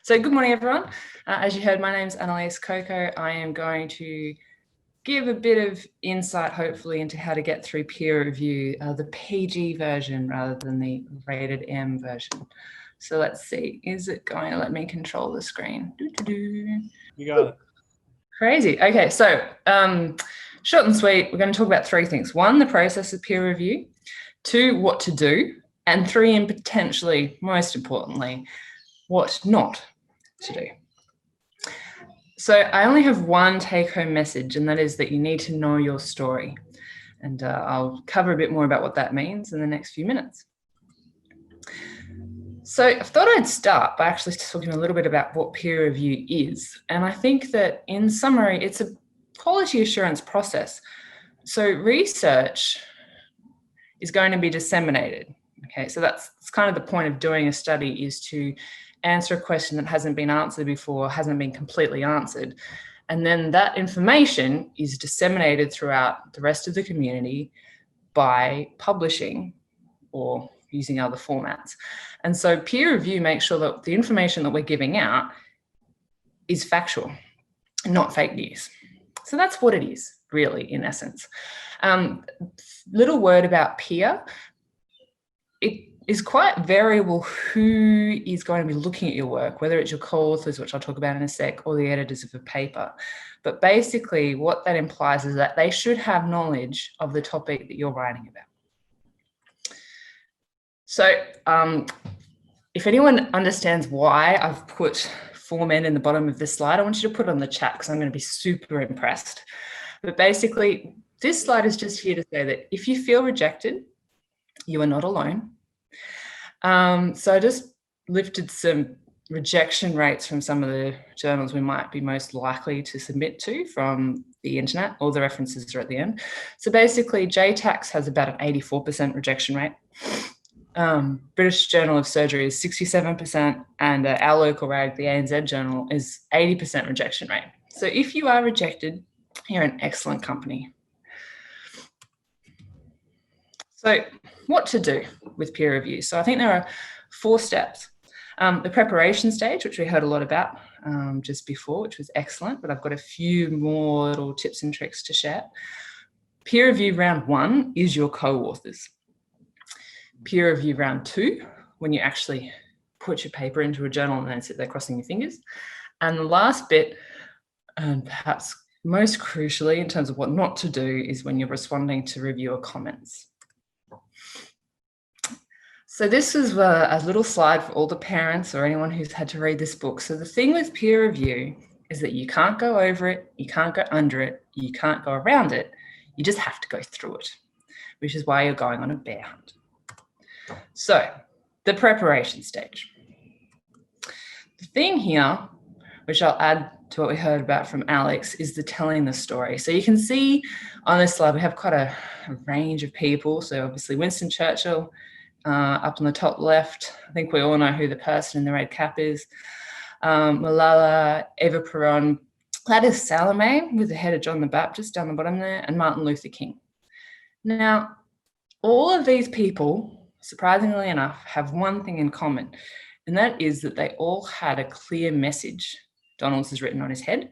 So good morning, everyone. As you heard, my name's Annelise Cocco. I am going to give a bit of insight, hopefully, into how to get through peer review, the PG version rather than the rated M version. So let's see, is it going to let me control the screen? You got it. Crazy. Okay, so short and sweet, we're going to talk about three things. One, the process of peer review. Two, what to do. And three, and potentially most importantly, what not to do. So I only have one take-home message, and that is that you need to know your story. And I'll cover a bit more about what that means in the next few minutes. So I thought I'd start by actually talking a little bit about what peer review is. And I think that in summary, it's a quality assurance process. So research is going to be disseminated. Okay, so that's kind of the point of doing a study, is to answer a question that hasn't been answered before, hasn't been completely answered. And then that information is disseminated throughout the rest of the community by publishing or using other formats. And so peer review makes sure that the information that we're giving out is factual, not fake news. So that's what it is, really, in essence. Little word about peer. It is quite variable who is going to be looking at your work, whether it's your co-authors, which I'll talk about in a sec, or the editors of a paper. But basically what that implies is that they should have knowledge of the topic that you're writing about. So if anyone understands why I've put 4 men in the bottom of this slide, I want you to put it on the chat because I'm going to be super impressed. But basically, this slide is just here to say that if you feel rejected, you are not alone. So I just lifted some rejection rates from some of the journals we might be most likely to submit to from the internet. All the references are at the end. So basically, JTACS has about an 84% rejection rate. British Journal of Surgery is 67%, and our local rag, the ANZ Journal, is 80% rejection rate. So if you are rejected, you're in excellent company. So what to do with peer review? So I think there are 4 steps. The preparation stage, which we heard a lot about just before, which was excellent, but I've got a few more little tips and tricks to share. Peer review round 1 is your co-authors. Peer review round 2, when you actually put your paper into a journal and then sit there crossing your fingers. And the last bit, and perhaps most crucially in terms of what not to do, is when you're responding to reviewer comments. So this is a little slide for all the parents or anyone who's had to read this book. So the thing with peer review is that you can't go over it, you can't go under it, you can't go around it, you just have to go through it, which is why you're going on a bear hunt. So the preparation stage. The thing here, which I'll add to what we heard about from Alex, is the telling the story. So you can see on this slide, we have quite a range of people. So obviously Winston Churchill, up on the top left, I think we all know who the person in the red cap is. Malala, Eva Peron, Gladys Salome with the head of John the Baptist down the bottom there, and Martin Luther King. Now, all of these people, surprisingly enough, have one thing in common, and that is that they all had a clear message. Donald's is written on his head.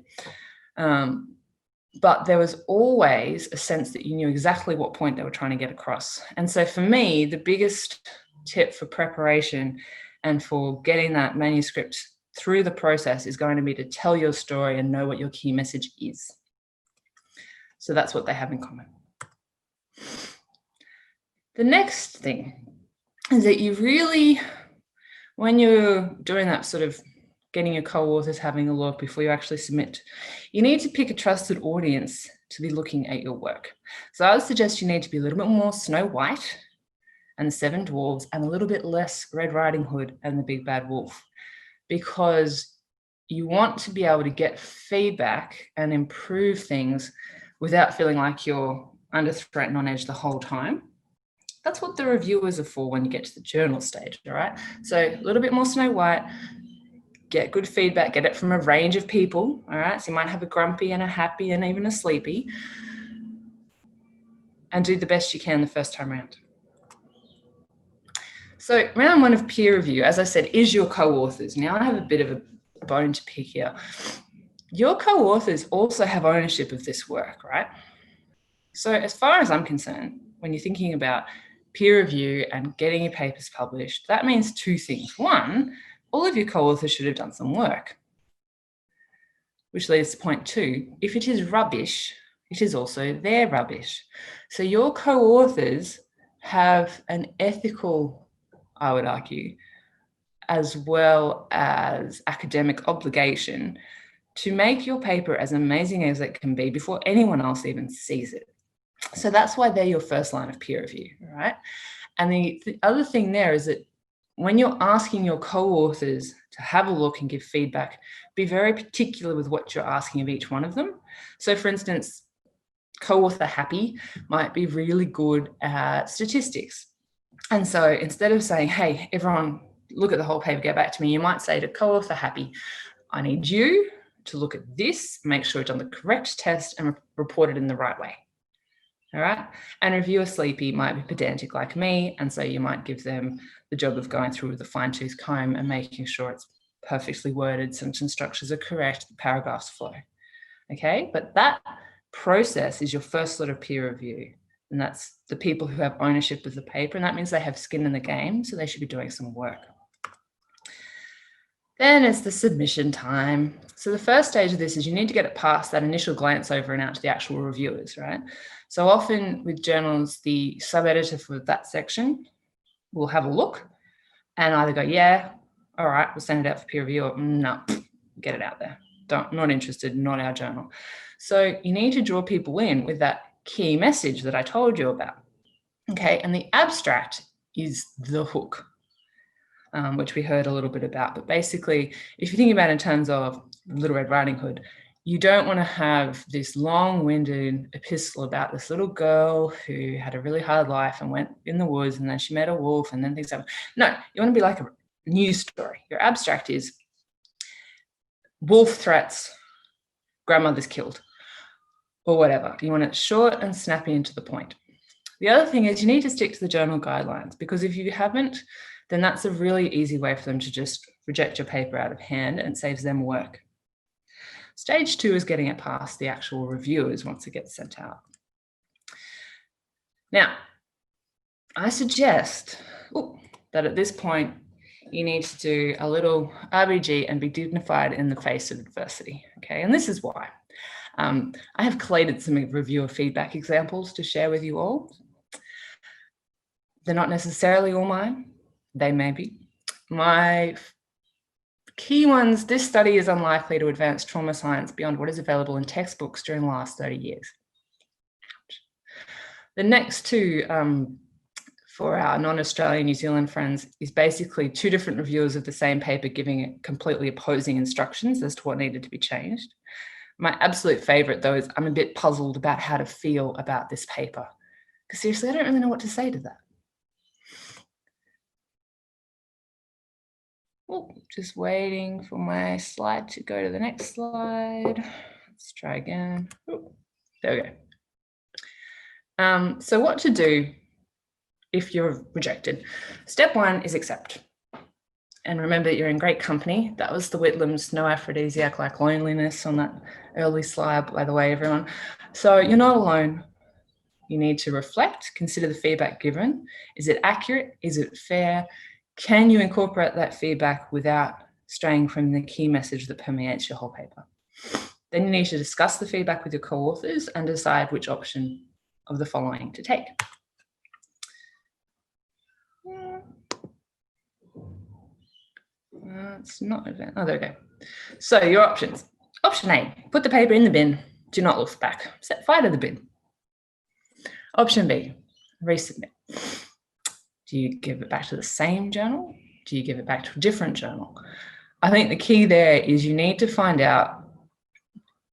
But there was always a sense that you knew exactly what point they were trying to get across. And so for me, the biggest tip for preparation and for getting that manuscript through the process is going to be to tell your story and know what your key message is. So that's what they have in common. The next thing is that you really, when you're doing that sort of getting your co-authors having a look before you actually submit, you need to pick a trusted audience to be looking at your work. So I would suggest you need to be a little bit more Snow White and the Seven Dwarves and a little bit less Red Riding Hood and the Big Bad Wolf, because you want to be able to get feedback and improve things without feeling like you're under threat and on edge the whole time. That's what the reviewers are for when you get to the journal stage, all right? So a little bit more Snow White, get good feedback, get it from a range of people, all right? So you might have a grumpy and a happy and even a sleepy, and do the best you can the first time around. So round 1 of peer review, as I said, is your co-authors. Now I have a bit of a bone to pick here. Your co-authors also have ownership of this work, right? So as far as I'm concerned, when you're thinking about peer review and getting your papers published, that means two things. One, all of your co-authors should have done some work, which leads to point two. If it is rubbish, it is also their rubbish. So your co-authors have an ethical, I would argue, as well as academic obligation to make your paper as amazing as it can be before anyone else even sees it. So that's why they're your first line of peer review, right? And the other thing there is that when you're asking your co-authors to have a look and give feedback, be very particular with what you're asking of each one of them. So for instance, co-author Happy might be really good at statistics. And so instead of saying, hey, everyone, look at the whole paper, get back to me, you might say to co-author Happy, I need you to look at this, make sure it's on the correct test and report it in the right way. All right. And reviewer Sleepy might be pedantic like me. And so you might give them the job of going through with a fine-tooth comb and making sure it's perfectly worded, sentence structures are correct, the paragraphs flow. Okay. But that process is your first sort of peer review. And that's the people who have ownership of the paper. And that means they have skin in the game. So they should be doing some work. Then it's the submission time. So the first stage of this is you need to get it past that initial glance over and out to the actual reviewers, right? So often with journals, the sub-editor for that section will have a look and either go, yeah, all right, we'll send it out for peer review, or no, get it out there. Not interested, not our journal. So you need to draw people in with that key message that I told you about. Okay, and the abstract is the hook. Which we heard a little bit about. But basically, if you think about it in terms of Little Red Riding Hood, you don't want to have this long-winded epistle about this little girl who had a really hard life and went in the woods and then she met a wolf and then things happen. No, you want to be like a news story. Your abstract is wolf threats, grandmother's killed, or whatever. You want it short and snappy and to the point. The other thing is you need to stick to the journal guidelines, because if you haven't, then that's a really easy way for them to just reject your paper out of hand, and it saves them work. Stage two is getting it past the actual reviewers once it gets sent out. Now, I suggest that at this point, you need to do a little RBG and be dignified in the face of adversity, okay? And this is why. I have collated some reviewer feedback examples to share with you all. They're not necessarily all mine. They may be. My key ones, this study is unlikely to advance trauma science beyond what is available in textbooks during the last 30 years. The next two for our non-Australian New Zealand friends is basically two different reviewers of the same paper giving it completely opposing instructions as to what needed to be changed. My absolute favourite, though, is I'm a bit puzzled about how to feel about this paper. Because seriously, I don't really know what to say to that. Oh, just waiting for my slide to go to the next slide. Let's try again. Oh, there we go. So what to do if you're rejected? Step one is accept. And remember, you're in great company. That was the Whitlam's no aphrodisiac like loneliness on that early slide, by the way, everyone. So you're not alone. You need to reflect, consider the feedback given. Is it accurate? Is it fair? Can you incorporate that feedback without straying from the key message that permeates your whole paper? Then you need to discuss the feedback with your co-authors and decide which option of the following to take. It's not advanced. Oh, there we go. So your options. Option A, put the paper in the bin. Do not look back. Set fire to the bin. Option B, resubmit. Do you give it back to the same journal? Do you give it back to a different journal? I think the key there is you need to find out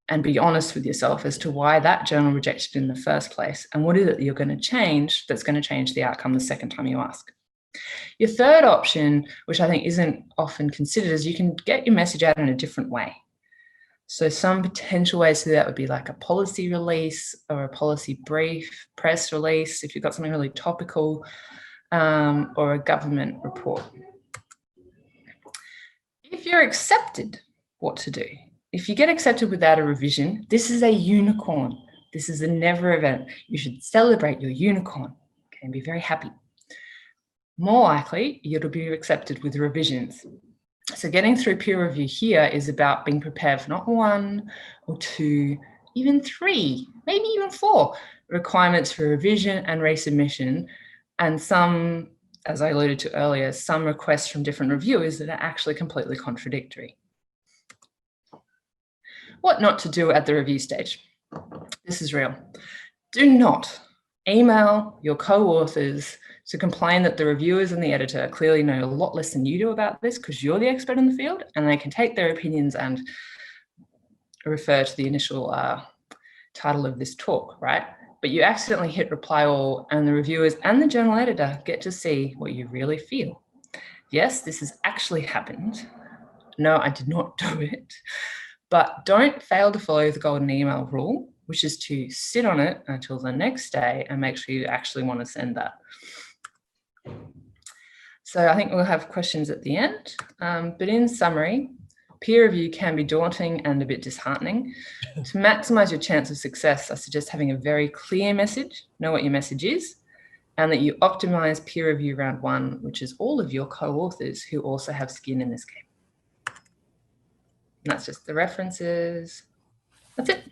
and be honest with yourself as to why that journal rejected in the first place and what is it that you're going to change that's going to change the outcome the second time you ask. Your third option, which I think isn't often considered, is you can get your message out in a different way. So some potential ways to do that would be like a policy release or a policy brief, press release, if you've got something really topical, or a government report. If you're accepted, what to do. If you get accepted without a revision, this is a unicorn. This is a never event. You should celebrate your unicorn, okay, and be very happy. More likely, you'll be accepted with revisions. So getting through peer review here is about being prepared for not 1 or 2, even 3, maybe even 4 requirements for revision and resubmission, and some, as I alluded to earlier, some requests from different reviewers that are actually completely contradictory. What not to do at the review stage. This is real. Do not email your co-authors to complain that the reviewers and the editor clearly know a lot less than you do about this, because you're the expert in the field and they can take their opinions and refer to the initial title of this talk, right? But you accidentally hit reply all, and the reviewers and the journal editor get to see what you really feel. Yes, this has actually happened. No, I did not do it. But don't fail to follow the golden email rule, which is to sit on it until the next day and make sure you actually want to send that. So I think we'll have questions at the end. But in summary, peer review can be daunting and a bit disheartening. To maximize your chance of success, I suggest having a very clear message, know what your message is, and that you optimize peer review round 1, which is all of your co-authors who also have skin in this game. And that's just the references. That's it.